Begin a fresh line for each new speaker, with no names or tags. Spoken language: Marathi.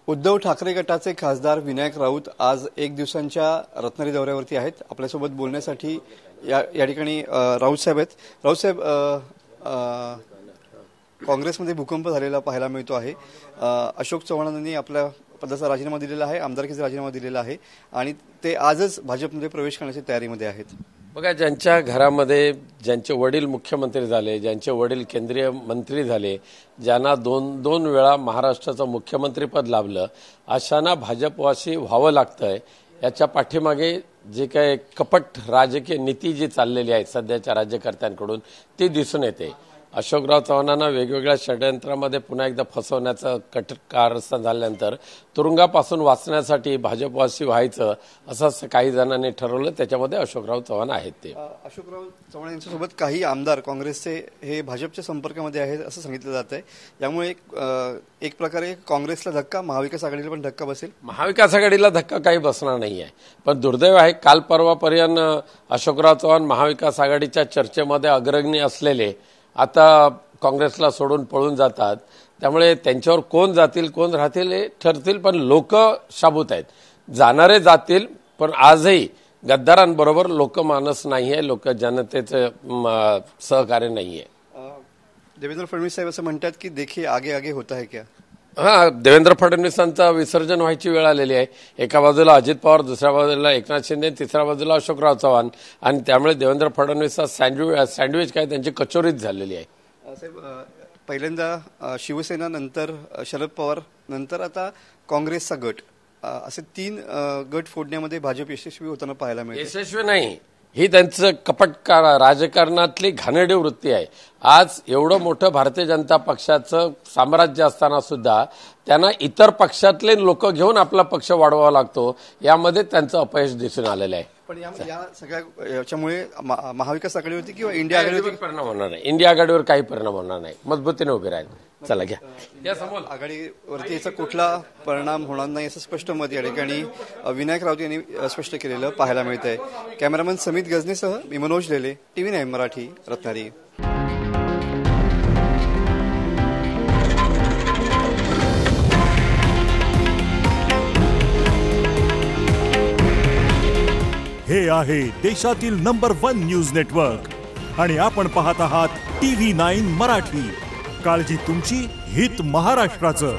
उद्धव ठाकरे गटाचे खासदार विनायक राऊत आज एक दिवसांच्या रत्नागिरी दौऱ्यावरती आहेत। आपल्यासोबत बोलण्यासाठी या ठिकाणी राऊत साहेब आहेत। राऊत साहेब, काँग्रेसमध्ये भूकंप झालेला पाहायला मिळतो आहे। अशोक चव्हाणांनी आपल्या पदाचा राजीनामा दिलेला आहे, आमदारकीचा राजीनामा दिलेला आहे आणि ते आजच भाजपमध्ये प्रवेश करण्याच्या तयारीमध्ये आहेत।
बघा, ज्यांच्या घरामध्ये ज्यांचे वडील मुख्यमंत्री झाले, ज्यांचे वडील केंद्रीय मंत्री झाले, ज्यांना दोन वेळा महाराष्ट्राचं मुख्यमंत्रीपद लाभलं, अशांना भाजपवासी व्हावं लागतंय। याच्या पाठीमागे जे काही कपट राजकीय नीती जी चाललेली आहे सध्याच्या राज्यकर्त्यांकडून ती दिसून येते। अशोकराव चव्हाणांना वेगवेगळ्या षडयंत्रामध्ये पुन्हा एकदा फसवण्याचं कारस्थान झाल्यानंतर तुरुंगापासून वाचण्यासाठी भाजपवासी व्हायचं असं काही जणांनी ठरवलं। त्याच्यामध्ये अशोकराव चव्हाण आहेत। ते
अशोकराव चव्हाण यांच्यासोबत काही आमदार काँग्रेसचे हे भाजपच्या संपर्कामध्ये आहेत असं सांगितलं जात आहे। यामुळे एक प्रकारे काँग्रेसला धक्का, महाविकास आघाडीला पण धक्का बसेल।
महाविकास आघाडीला धक्का काही बसणार नाहीये, पण दुर्दैव आहे काल परवापर्यंत अशोकराव चव्हाण महाविकास आघाडीच्या चर्चेमध्ये अग्रणी असलेले आता काँग्रेसला सोडून पळून जातात। त्यामुळे त्यांच्यावर कोण जातील कोण राहतील हे ठरतील, पण लोक शाबूत आहेत। जाणारे जातील, पण आजही गद्दारांबरोबर लोकमानस नाहीये, लोक जनतेचं सहकार्य नाहीये।
देवेंद्र फडणवीस साहेब असं म्हणतात की देखिए आगे आगे होता है क्या?
हा, देवेंद्र फडणवीसांचं विसर्जन व्हायची वेळ आलेली आहे। एका बाजूला अजित पवार, दुसऱ्या बाजूला एकनाथ शिंदे, तिसऱ्या बाजूला अशोकराव चव्हाण, आणि त्यामुळे देवेंद्र फडणवीसचा सँडविच काय त्यांची कचोरीच झालेली आहे।
साहेब, पहिल्यांदा शिवसेना, नंतर शरद पवार, नंतर आता काँग्रेसचा गट, असे 3 गट फोडण्यामध्ये भाजप यशस्वी होताना पाहायला मिळते।
यशस्वी नाही, ही त्यांचं कपट राजकारणातली घाणेरडी वृत्ती आहे। आज एवढं मोठं भारतीय जनता पक्षाचं साम्राज्य असताना सुद्धा त्यांना इतर पक्षातले लोक घेऊन आपला पक्ष वाढवावा लागतो, यामध्ये त्यांचं अपयश दिसून आलेलं आहे।
पण या सगळ्या याच्यामुळे महाविकास आघाडीवरती किंवा इंडिया आघाडीवरती
परिणाम होणार नाही। इंडिया आघाडीवर काही परिणाम होणार नाही, मजबूतीने उभे राहील। चला घ्या समोर।
आघाडीवरती याचा कुठला परिणाम होणार नाही असं स्पष्ट मत या ठिकाणी विनायक राऊत यांनी स्पष्ट केलेलं पाहायला मिळत आहे। कॅमेरामन समित गजनेसह मी मनोज लेले, TV9 मराठी, रत्नागिरी।
हे आहे देशातील नंबर 1 न्यूज नेटवर्क आणि आपण पाहत आहात TV9 मराठी। काळजी तुमची, हित महाराष्ट्राचं।